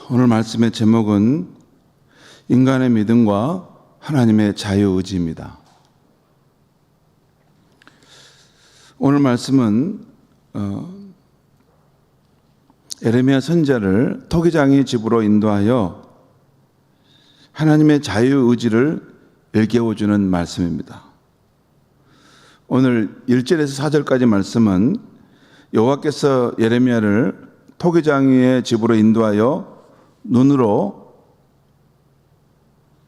오늘 말씀의 제목은 인간의 믿음과 하나님의 자유의지입니다. 오늘 말씀은 에레미야 선지자를 토기장의 집으로 인도하여 하나님의 자유의지를 일깨워주는 말씀입니다. 오늘 1절에서 4절까지 말씀은 여호와께서 예레미야를 토기장의 집으로 인도하여 눈으로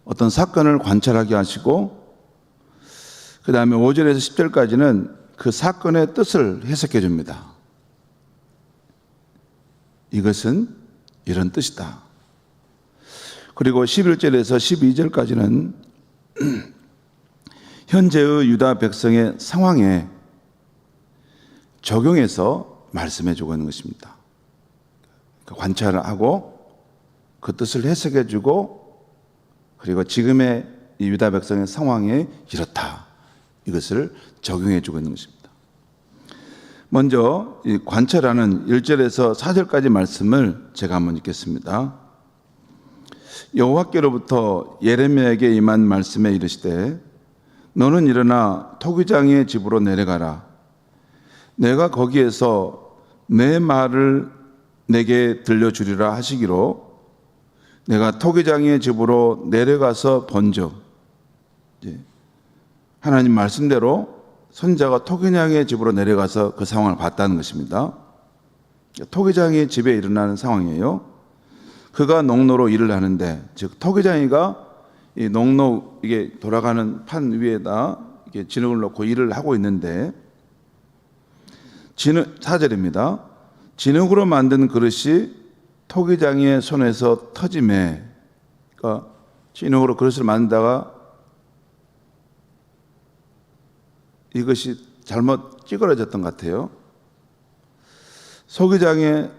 어떤 사건을 관찰하게 하시고, 그 다음에 5절에서 10절까지는 그 사건의 뜻을 해석해 줍니다. 이것은 이런 뜻이다. 그리고 11절에서 12절까지는 현재의 유다 백성의 상황에 적용해서 말씀해 주고 있는 것입니다. 관찰을 하고 그 뜻을 해석해 주고, 그리고 지금의 이 유다 백성의 상황이 이렇다, 이것을 적용해 주고 있는 것입니다. 먼저 이 관찰하는 1절에서 4절까지 말씀을 제가 한번 읽겠습니다. 여호와께로부터 예레미야에게 임한 말씀에 이르시되, 너는 일어나 토기장의 집으로 내려가라. 내가 거기에서 내 말을 내게 들려주리라 하시기로 내가 토기장의 집으로 내려가서 본즉, 하나님 말씀대로 선지자가 토기장의 집으로 내려가서 그 상황을 봤다는 것입니다. 토기장의 집에 일어나는 상황이에요. 그가 농로로 일을 하는데, 즉 토기장이가 이 농로, 이게 돌아가는 판 위에다 이렇게 진흙을 놓고 일을 하고 있는데, 4절입니다. 진흙으로 만든 그릇이 토기장의 손에서 터짐에, 그러니까 진흙으로 그릇을 만들다가 이것이 잘못 찌그러졌던 것 같아요. 토기장의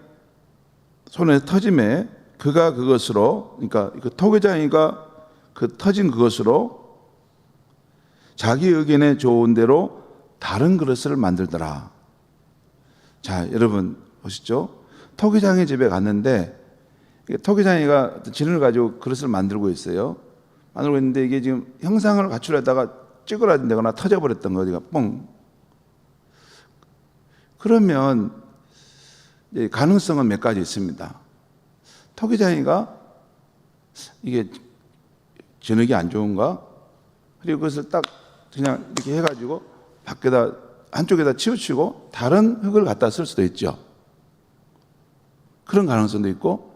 손에 터짐에 그가 그것으로, 그러니까 그 토기장이가 그 터진 그것으로 자기 의견에 좋은 대로 다른 그릇을 만들더라. 자, 여러분 보시죠. 토기장의 집에 갔는데, 토기장이가 진을 가지고 그릇을 만들고 있어요. 만들고 있는데 이게 지금 형상을 갖추려다가 찌그러진다거나 터져버렸던 거, 어디가 뻥. 그러면 가능성은 몇 가지 있습니다. 토기장이가 이게 진흙이 안 좋은가? 그리고 그것을 딱 그냥 이렇게 해가지고 밖에다, 한쪽에다 치우치고 다른 흙을 갖다 쓸 수도 있죠. 그런 가능성도 있고,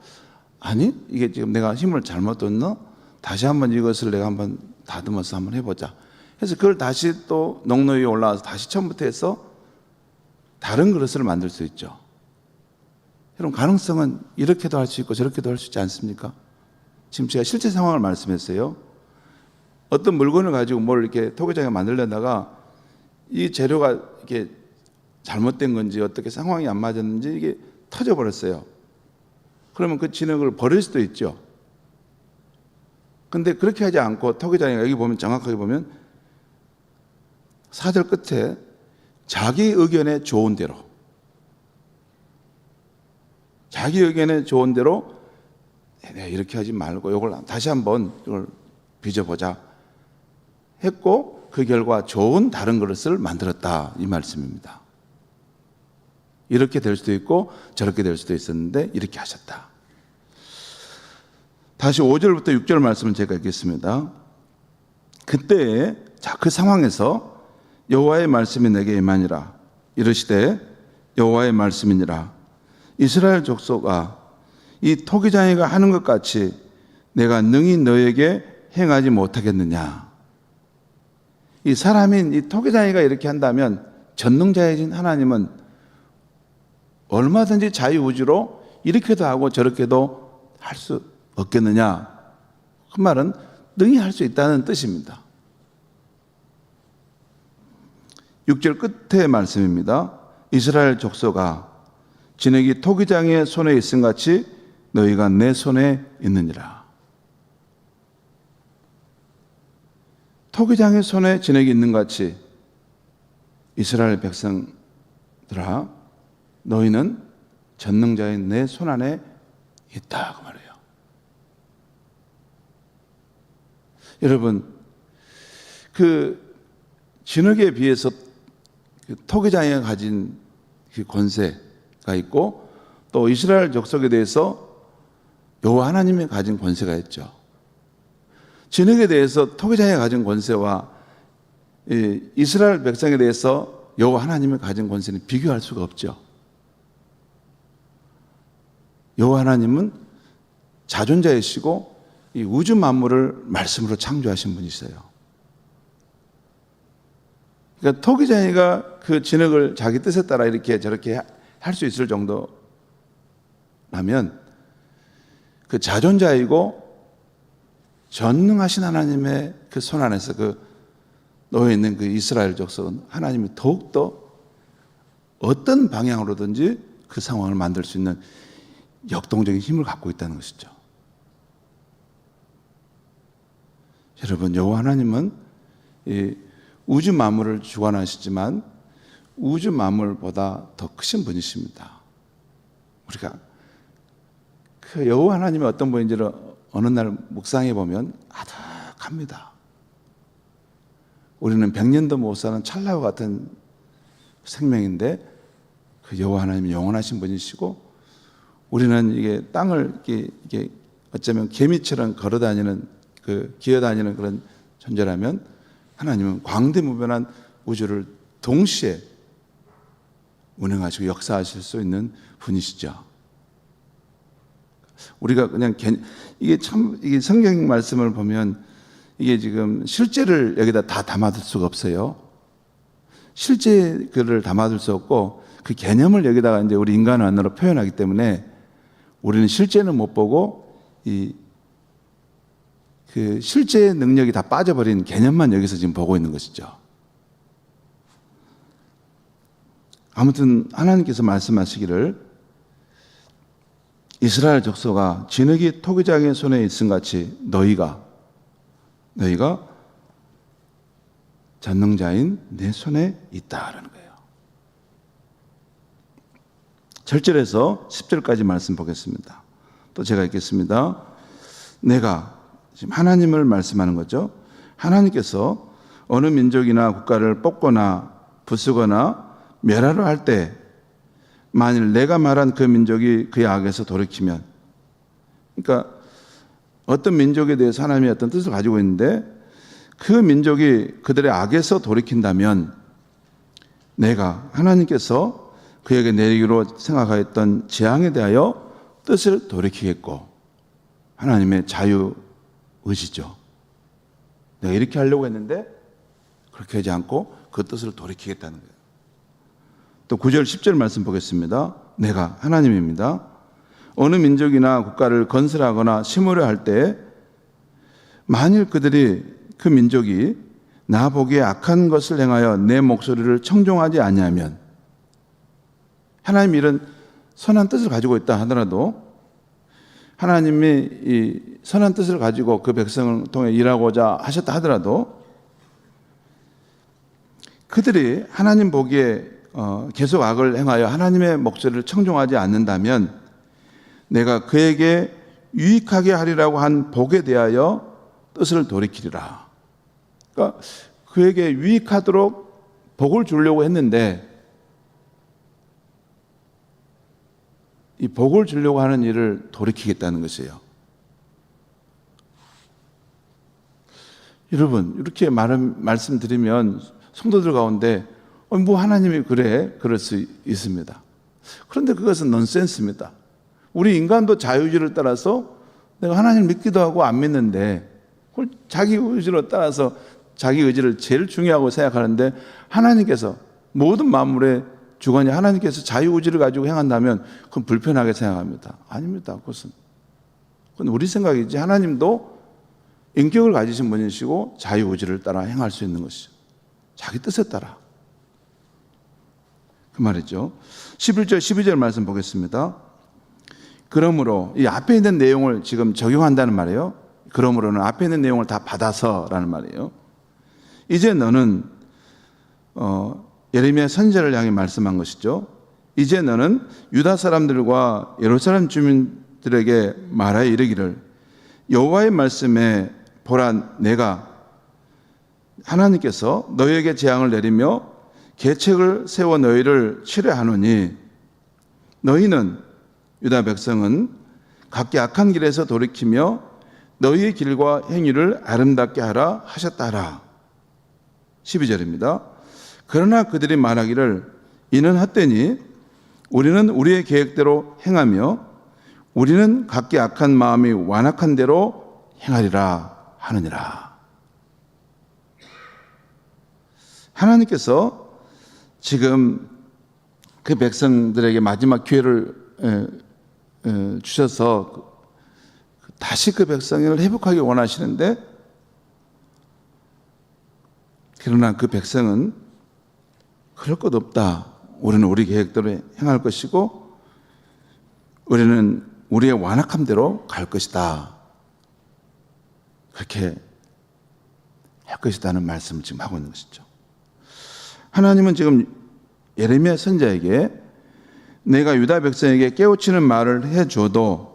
아니 이게 지금 내가 힘을 잘못 뒀나? 다시 한번 이것을 내가 한번 다듬어서 한번 해보자. 그래서 그걸 다시 또 농로 위에 올라와서 다시 처음부터 해서 다른 그릇을 만들 수 있죠. 여러분, 가능성은 이렇게도 할 수 있고 저렇게도 할 수 있지 않습니까? 지금 제가 실제 상황을 말씀했어요. 어떤 물건을 가지고 뭘 이렇게 토기장에 만들려다가 이 재료가 이렇게 잘못된 건지 어떻게 상황이 안 맞았는지 이게 터져버렸어요. 그러면 그 진흙을 버릴 수도 있죠. 근데 그렇게 하지 않고 토기장이가, 여기 보면 정확하게 보면 4절 끝에 자기 의견에 좋은 대로, 자기 의견에 좋은 대로 이렇게 하지 말고 이걸 다시 한번 이걸 빚어보자 했고, 그 결과 좋은 다른 그릇을 만들었다, 이 말씀입니다. 이렇게 될 수도 있고 저렇게 될 수도 있었는데 이렇게 하셨다. 다시 5절부터 6절 말씀을 제가 읽겠습니다. 그때, 자, 그 상황에서 여호와의 말씀이 내게 임하니라. 이르시되, 여호와의 말씀이니라. 이스라엘 족속아, 이 토기장이가 하는 것 같이 내가 능히 너에게 행하지 못하겠느냐. 이 사람인 이 토기장이가 이렇게 한다면 전능자이신 하나님은 얼마든지 자유의지로 이렇게도 하고 저렇게도 할 수 없겠느냐. 그 말은 능히 할 수 있다는 뜻입니다. 6절 끝의 말씀입니다. 이스라엘 족속아, 진흙이 토기장의 손에 있음 같이 너희가 내 손에 있느니라. 토기장의 손에 진흙이 있는 같이 이스라엘 백성들아, 너희는 전능자인 내 손 안에 있다, 그 말이에요. 여러분, 그 진흙에 비해서 그 토기장이가 가진 그 권세가 있고, 또 이스라엘 족속에 대해서 여호와 하나님이 가진 권세가 있죠. 진흙에 대해서 토기장이가 가진 권세와 이스라엘 백성에 대해서 여호와 하나님이 가진 권세는 비교할 수가 없죠. 여호와 하나님은 자존자이시고 이 우주 만물을 말씀으로 창조하신 분이세요. 그러니까 토기장이가 그 진흙을 자기 뜻에 따라 이렇게 저렇게 할 수 있을 정도라면 그 자존자이고 전능하신 하나님의 그 손 안에서 그 놓여 있는 그 이스라엘 족속은 하나님이 더욱더 어떤 방향으로든지 그 상황을 만들 수 있는 역동적인 힘을 갖고 있다는 것이죠. 여러분, 여호와 하나님은 이 우주 만물을 주관하시지만 우주 만물보다 더 크신 분이십니다. 우리가 그 여호와 하나님이 어떤 분인지를 어느 날 묵상해 보면 아득합니다. 우리는 100년도 못 사는 찰나와 같은 생명인데 그 여호와 하나님이 영원하신 분이시고, 우리는 이게 땅을 이게 어쩌면 개미처럼 걸어다니는 기어다니는 그런 존재라면, 하나님은 광대무변한 우주를 동시에 운행하시고 역사하실 수 있는 분이시죠. 우리가 그냥 이게 성경 말씀을 보면 이게 지금 실제를 여기다 다 담아둘 수가 없어요. 실제 글을 담아둘 수 없고 그 개념을 여기다가 이제 우리 인간 언어로 표현하기 때문에 우리는 실제는 못 보고 그 실제 능력이 다 빠져버린 개념만 여기서 지금 보고 있는 것이죠. 아무튼 하나님께서 말씀하시기를 이스라엘 족속아, 진흙이 토기장의 손에 있음 같이 너희가 전능자인 내 손에 있다라는 거예요. 7절에서 10절까지 말씀 보겠습니다. 또 제가 읽겠습니다. 내가, 지금 하나님을 말씀하는 거죠. 하나님께서 어느 민족이나 국가를 뽑거나 부수거나 멸하려 할 때 만일 내가 말한 그 민족이 그의 악에서 돌이키면, 그러니까 어떤 민족에 대해서 하나님이 어떤 뜻을 가지고 있는데 그 민족이 그들의 악에서 돌이킨다면 내가 하나님께서 그에게 내리기로 생각하였던 재앙에 대하여 뜻을 돌이키겠고, 하나님의 자유의지죠. 내가 이렇게 하려고 했는데 그렇게 하지 않고 그 뜻을 돌이키겠다는 거예요. 또 9절 10절 말씀 보겠습니다. 내가 하나님입니다. 어느 민족이나 국가를 건설하거나 심으려 할 때 만일 그 민족이 나 보기에 악한 것을 행하여 내 목소리를 청종하지 아니하면, 하나님이 이런 선한 뜻을 가지고 있다 하더라도, 하나님이 이 선한 뜻을 가지고 그 백성을 통해 일하고자 하셨다 하더라도 그들이 하나님 보기에 계속 악을 행하여 하나님의 목소리를 청종하지 않는다면 내가 그에게 유익하게 하리라고 한 복에 대하여 뜻을 돌이키리라. 그러니까 그에게 유익하도록 복을 주려고 했는데 이 복을 주려고 하는 일을 돌이키겠다는 것이에요. 여러분, 이렇게 말씀드리면 성도들 가운데 뭐 하나님이 그럴 수 있습니다. 그런데 그것은 넌센스입니다. 우리 인간도 자유의지를 따라서 내가 하나님을 믿기도 하고 안 믿는데 그걸 자기 의지로 따라서 자기 의지를 제일 중요하고 생각하는데, 하나님께서 모든 만물의 주관이 하나님께서 자유의지를 가지고 행한다면 그건 불편하게 생각합니다. 아닙니다. 그건 우리 생각이지 하나님도 인격을 가지신 분이시고 자유의지를 따라 행할 수 있는 것이죠. 자기 뜻에 따라. 그 말이죠. 11절 12절 말씀 보겠습니다. 그러므로 이 앞에 있는 내용을 지금 적용한다는 말이에요. 그러므로는 앞에 있는 내용을 다 받아서라는 말이에요. 이제 너는 예레미야 선지자를 향해 말씀한 것이죠. 이제 너는 유다 사람들과 예루살렘 주민들에게 말하여 이르기를 여호와의 말씀에 보라 내가 하나님께서 너희에게 재앙을 내리며 계책을 세워 너희를 치려하노니 너희는 유다 백성은 각기 악한 길에서 돌이키며 너희의 길과 행위를 아름답게 하라 하셨다라. 12절입니다. 그러나 그들이 말하기를 이는 헛되니 우리는 우리의 계획대로 행하며 우리는 각기 악한 마음이 완악한 대로 행하리라 하느니라. 하나님께서 지금 그 백성들에게 마지막 기회를 주셔서 다시 그 백성을 회복하기 원하시는데, 그러나 그 백성은 그럴 것 없다. 우리는 우리 계획대로 행할 것이고 우리는 우리의 완악함대로 갈 것이다. 그렇게 할 것이다는 말씀을 지금 하고 있는 것이죠. 하나님은 지금 예레미야 선지자에게 내가 유다 백성에게 깨우치는 말을 해줘도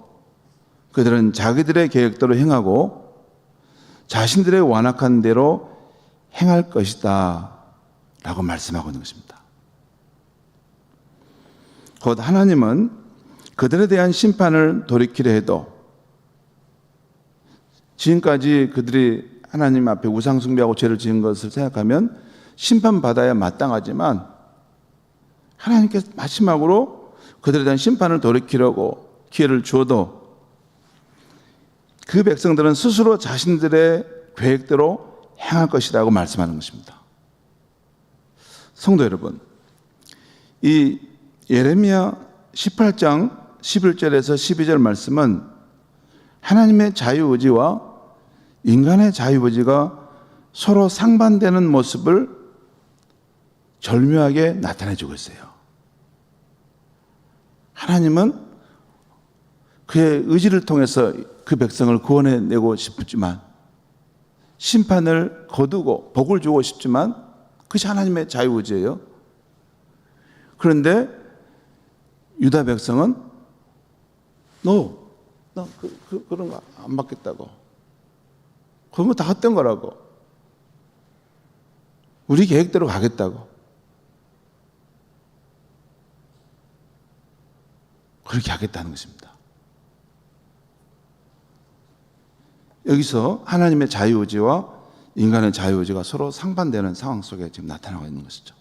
그들은 자기들의 계획대로 행하고 자신들의 완악한 대로 행할 것이다 라고 말씀하고 있는 것입니다. 곧 하나님은 그들에 대한 심판을 돌이키려 해도 지금까지 그들이 하나님 앞에 우상 숭배하고 죄를 지은 것을 생각하면 심판받아야 마땅하지만 하나님께서 마지막으로 그들에 대한 심판을 돌이키려고 기회를 주어도 그 백성들은 스스로 자신들의 계획대로 행할 것이라고 말씀하는 것입니다. 성도 여러분, 이 예레미야 18장 11절에서 12절 말씀은 하나님의 자유의지와 인간의 자유의지가 서로 상반되는 모습을 절묘하게 나타내주고 있어요. 하나님은 그의 의지를 통해서 그 백성을 구원해내고 싶지만 심판을 거두고 복을 주고 싶지만 그것이 하나님의 자유의지예요. 그런데 유다 백성은 나 그런 거 안 받겠다고. 그런 거 다 헛된 거라고. 우리 계획대로 가겠다고. 그렇게 하겠다는 것입니다. 여기서 하나님의 자유의지와 인간의 자유의지가 서로 상반되는 상황 속에 지금 나타나고 있는 것이죠.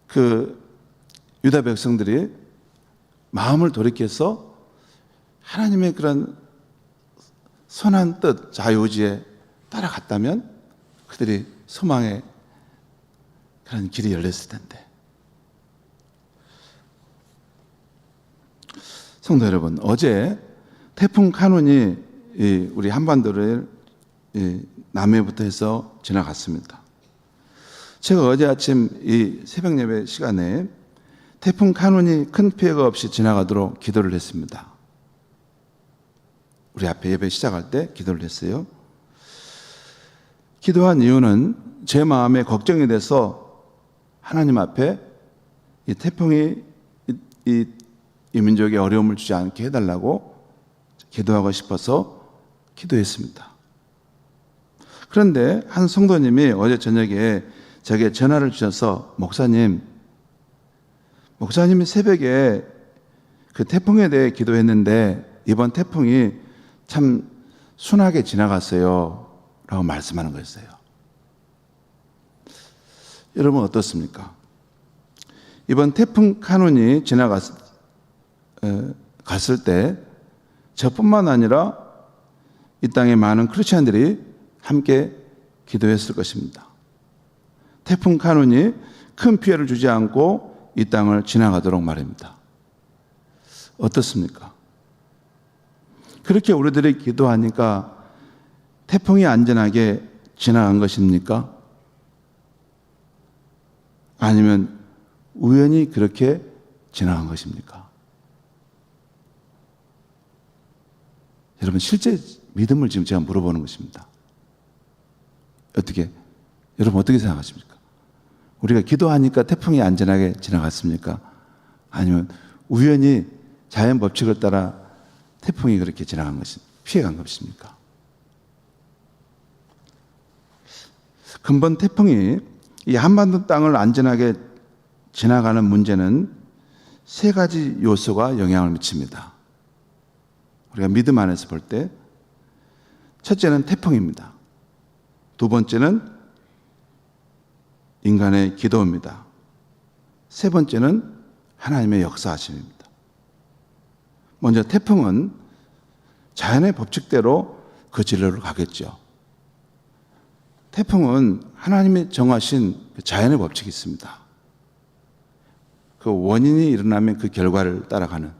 그 유다 백성들이 마음을 돌이켜서 하나님의 그런 선한 뜻, 자유의지에 따라갔다면 그들이 소망의 그런 길이 열렸을 텐데. 성도 여러분, 어제 태풍 카눈이 우리 한반도를 남해부터 해서 지나갔습니다. 제가 어제 아침 이 새벽 예배 시간에 태풍 카눈이 큰 피해가 없이 지나가도록 기도를 했습니다. 우리 앞에 예배 시작할 때 기도를 했어요. 기도한 이유는 제 마음에 걱정이 돼서 하나님 앞에 이 태풍이 이 민족에 어려움을 주지 않게 해달라고 기도하고 싶어서 기도했습니다. 그런데 한 성도님이 어제 저녁에 제게 전화를 주셔서 목사님이 새벽에 그 태풍에 대해 기도했는데 이번 태풍이 참 순하게 지나갔어요 라고 말씀하는 거였어요. 여러분 어떻습니까? 이번 태풍 카눈이 지나갔을 때 저뿐만 아니라 이 땅의 많은 크리스찬들이 함께 기도했을 것입니다. 태풍 카눈이 큰 피해를 주지 않고 이 땅을 지나가도록 말입니다. 어떻습니까? 그렇게 우리들이 기도하니까 태풍이 안전하게 지나간 것입니까? 아니면 우연히 그렇게 지나간 것입니까? 여러분 실제 믿음을 지금 제가 물어보는 것입니다. 여러분 어떻게 생각하십니까? 우리가 기도하니까 태풍이 안전하게 지나갔습니까? 아니면 우연히 자연 법칙을 따라 태풍이 그렇게 지나간 것입니까? 피해간 것입니까? 근본 태풍이 이 한반도 땅을 안전하게 지나가는 문제는 세 가지 요소가 영향을 미칩니다. 우리가 믿음 안에서 볼 때 첫째는 태풍입니다. 두 번째는 인간의 기도입니다. 세 번째는 하나님의 역사하심입니다. 먼저 태풍은 자연의 법칙대로 그 진로를 가겠죠. 태풍은 하나님이 정하신 자연의 법칙이 있습니다. 그 원인이 일어나면 그 결과를 따라가는,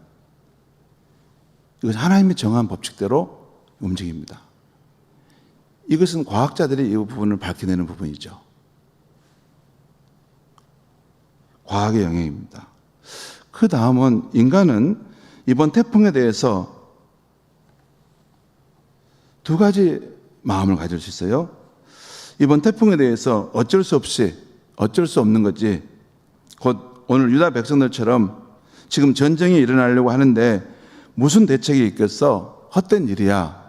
이것은 하나님이 정한 법칙대로 움직입니다. 이것은 과학자들이 이 부분을 밝혀내는 부분이죠. 과학의 영역입니다. 그 다음은 인간은 이번 태풍에 대해서 두 가지 마음을 가질 수 있어요. 이번 태풍에 대해서 어쩔 수 없는 거지, 곧 오늘 유다 백성들처럼 지금 전쟁이 일어나려고 하는데 무슨 대책이 있겠어? 헛된 일이야.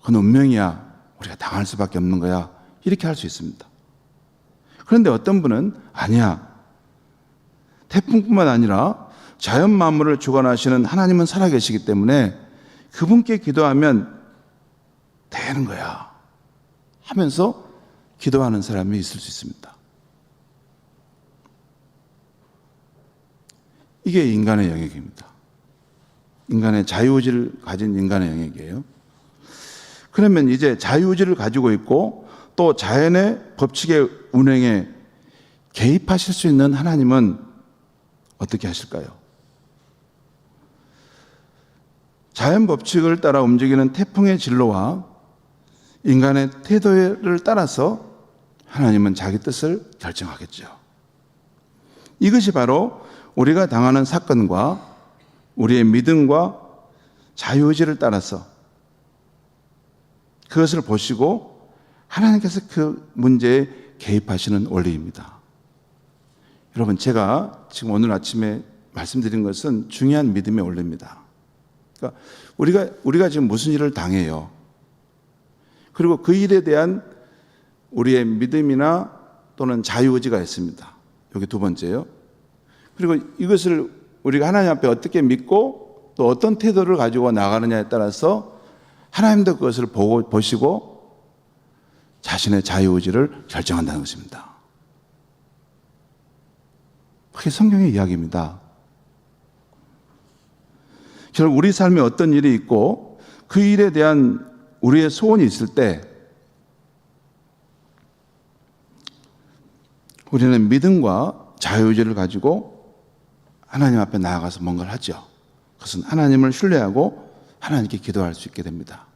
그건 운명이야. 우리가 당할 수밖에 없는 거야. 이렇게 할 수 있습니다. 그런데 어떤 분은 아니야. 태풍뿐만 아니라 자연 만물을 주관하시는 하나님은 살아계시기 때문에 그분께 기도하면 되는 거야 하면서 기도하는 사람이 있을 수 있습니다. 이게 인간의 영역입니다. 인간의 자유의지를 가진 인간의 영역이에요. 그러면 이제 자유의지를 가지고 있고 또 자연의 법칙의 운행에 개입하실 수 있는 하나님은 어떻게 하실까요? 자연 법칙을 따라 움직이는 태풍의 진로와 인간의 태도를 따라서 하나님은 자기 뜻을 결정하겠죠. 이것이 바로 우리가 당하는 사건과 우리의 믿음과 자유의지를 따라서 그것을 보시고 하나님께서 그 문제에 개입하시는 원리입니다. 여러분, 제가 지금 오늘 아침에 말씀드린 것은 중요한 믿음의 원리입니다. 그러니까 우리가 지금 무슨 일을 당해요. 그리고 그 일에 대한 우리의 믿음이나 또는 자유의지가 있습니다. 여기 두 번째요. 그리고 이것을 우리가 하나님 앞에 어떻게 믿고 또 어떤 태도를 가지고 나가느냐에 따라서 하나님도 그것을 보시고 자신의 자유의지를 결정한다는 것입니다. 그게 성경의 이야기입니다. 결국 우리 삶에 어떤 일이 있고 그 일에 대한 우리의 소원이 있을 때 우리는 믿음과 자유의지를 가지고 하나님 앞에 나아가서 뭔가를 하죠. 그것은 하나님을 신뢰하고 하나님께 기도할 수 있게 됩니다.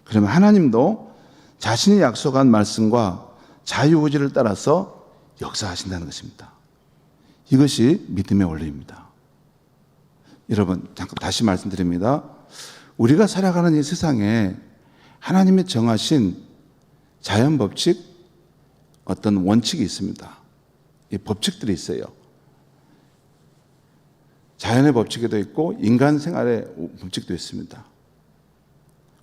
그러면 하나님도 자신이 약속한 말씀과 자유의지를 따라서 역사하신다는 것입니다. 이것이 믿음의 원리입니다. 여러분, 잠깐 다시 말씀드립니다. 우리가 살아가는 이 세상에 하나님이 정하신 자연 법칙, 어떤 원칙이 있습니다. 이 법칙들이 있어요. 자연의 법칙에도 있고 인간 생활의 법칙도 있습니다.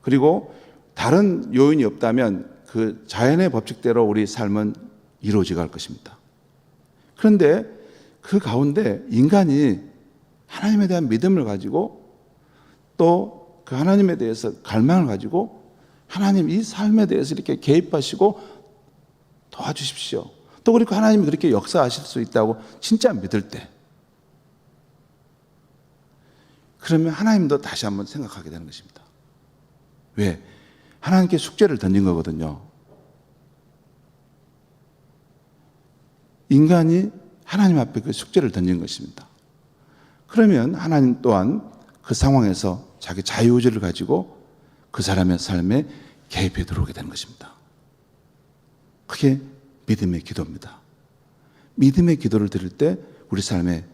그리고 다른 요인이 없다면 그 자연의 법칙대로 우리 삶은 이루어져 갈 것입니다. 그런데 그 가운데 인간이 하나님에 대한 믿음을 가지고 또 그 하나님에 대해서 갈망을 가지고 하나님 이 삶에 대해서 이렇게 개입하시고 도와주십시오. 또 그리고 하나님이 그렇게 역사하실 수 있다고 진짜 믿을 때, 그러면 하나님도 다시 한번 생각하게 되는 것입니다. 왜? 하나님께 숙제를 던진 거거든요. 인간이 하나님 앞에 그 숙제를 던진 것입니다. 그러면 하나님 또한 그 상황에서 자기 자유의지를 가지고 그 사람의 삶에 개입해 들어오게 되는 것입니다. 그게 믿음의 기도입니다. 믿음의 기도를 드릴 때 우리 삶에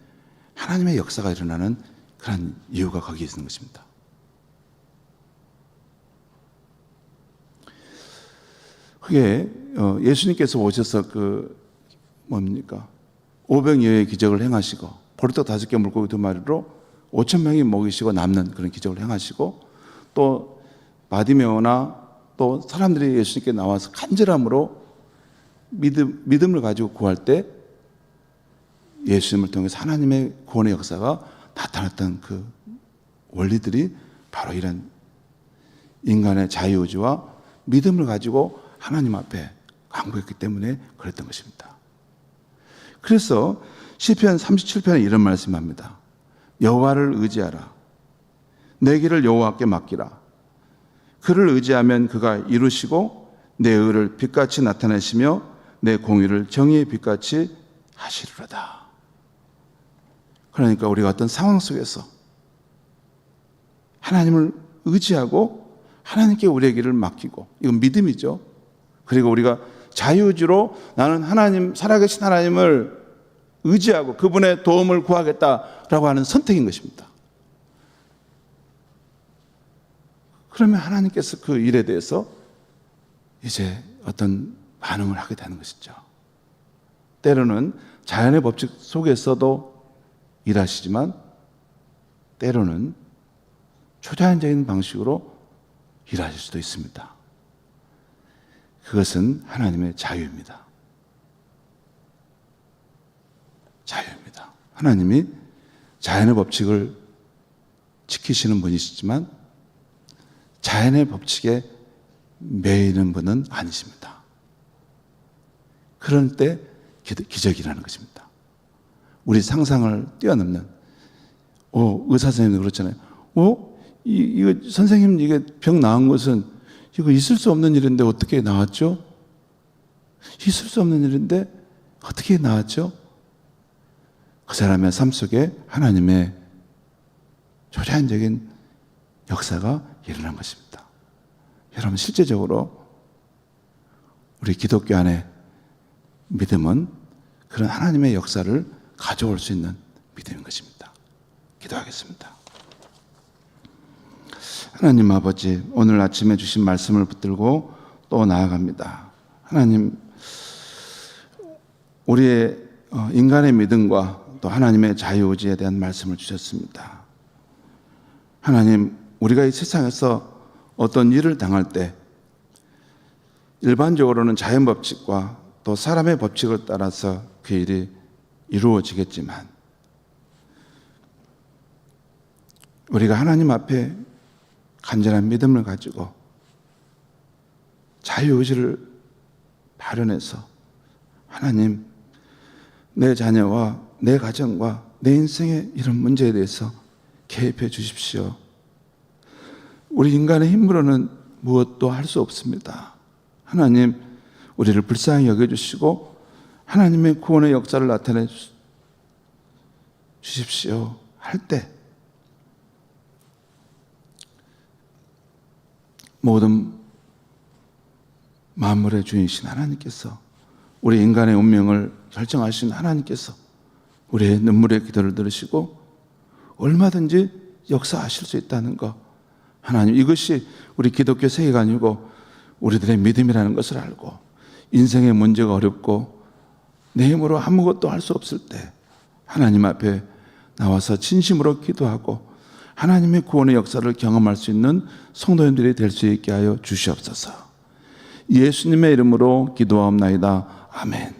하나님의 역사가 일어나는 그런 이유가 거기에 있는 것입니다. 그게 예수님께서 오셔서 뭡니까? 오병이어의 기적을 행하시고 보리떡 5개 물고기 2마리로 5천 명이 먹이시고 남는 그런 기적을 행하시고, 또 바디메오나 또 사람들이 예수님께 나와서 간절함으로 믿음을 가지고 구할 때 예수님을 통해서 하나님의 구원의 역사가 나타났던 그 원리들이 바로 이런 인간의 자유의지와 믿음을 가지고 하나님 앞에 강구했기 때문에 그랬던 것입니다. 그래서 시편 37편에 이런 말씀합니다. 여호와를 의지하라. 내 길을 여호와께 맡기라. 그를 의지하면 그가 이루시고 내 의를 빛같이 나타내시며 내 공의를 정의의 빛같이 하시리로다. 그러니까 우리가 어떤 상황 속에서 하나님을 의지하고 하나님께 우리의 길을 맡기고, 이건 믿음이죠. 그리고 우리가 자유의지로 나는 하나님, 살아계신 하나님을 의지하고 그분의 도움을 구하겠다라고 하는 선택인 것입니다. 그러면 하나님께서 그 일에 대해서 이제 어떤 반응을 하게 되는 것이죠. 때로는 자연의 법칙 속에서도 일하시지만 때로는 초자연적인 방식으로 일하실 수도 있습니다. 그것은 하나님의 자유입니다. 자유입니다. 하나님이 자연의 법칙을 지키시는 분이시지만 자연의 법칙에 매이는 분은 아니십니다. 그럴 때 기적이라는 것입니다. 우리 상상을 뛰어넘는, 의사 선생님도 그렇잖아요. 이거 선생님, 이게 병 나은 것은 이거 있을 수 없는 일인데 어떻게 나왔죠? 있을 수 없는 일인데 어떻게 나왔죠? 그 사람의 삶 속에 하나님의 초자연적인 역사가 일어난 것입니다. 여러분, 실제적으로 우리 기독교 안에 믿음은 그런 하나님의 역사를 가져올 수 있는 믿음인 것입니다. 기도하겠습니다. 하나님 아버지, 오늘 아침에 주신 말씀을 붙들고 또 나아갑니다. 하나님, 우리의 인간의 믿음과 또 하나님의 자유의지에 대한 말씀을 주셨습니다. 하나님, 우리가 이 세상에서 어떤 일을 당할 때 일반적으로는 자연 법칙과 또 사람의 법칙을 따라서 그 일이 이루어지겠지만 우리가 하나님 앞에 간절한 믿음을 가지고 자유의지를 발현해서 하나님, 내 자녀와 내 가정과 내 인생의 이런 문제에 대해서 개입해 주십시오. 우리 인간의 힘으로는 무엇도 할 수 없습니다. 하나님, 우리를 불쌍히 여겨주시고 하나님의 구원의 역사를 나타내 주십시오 할 때 모든 만물의 주인이신 하나님께서, 우리 인간의 운명을 결정하신 하나님께서 우리의 눈물의 기도를 들으시고 얼마든지 역사하실 수 있다는 것, 하나님, 이것이 우리 기독교 세계관이고 우리들의 믿음이라는 것을 알고 인생의 문제가 어렵고 내 힘으로 아무것도 할 수 없을 때 하나님 앞에 나와서 진심으로 기도하고 하나님의 구원의 역사를 경험할 수 있는 성도님들이 될 수 있게 하여 주시옵소서. 예수님의 이름으로 기도하옵나이다. 아멘.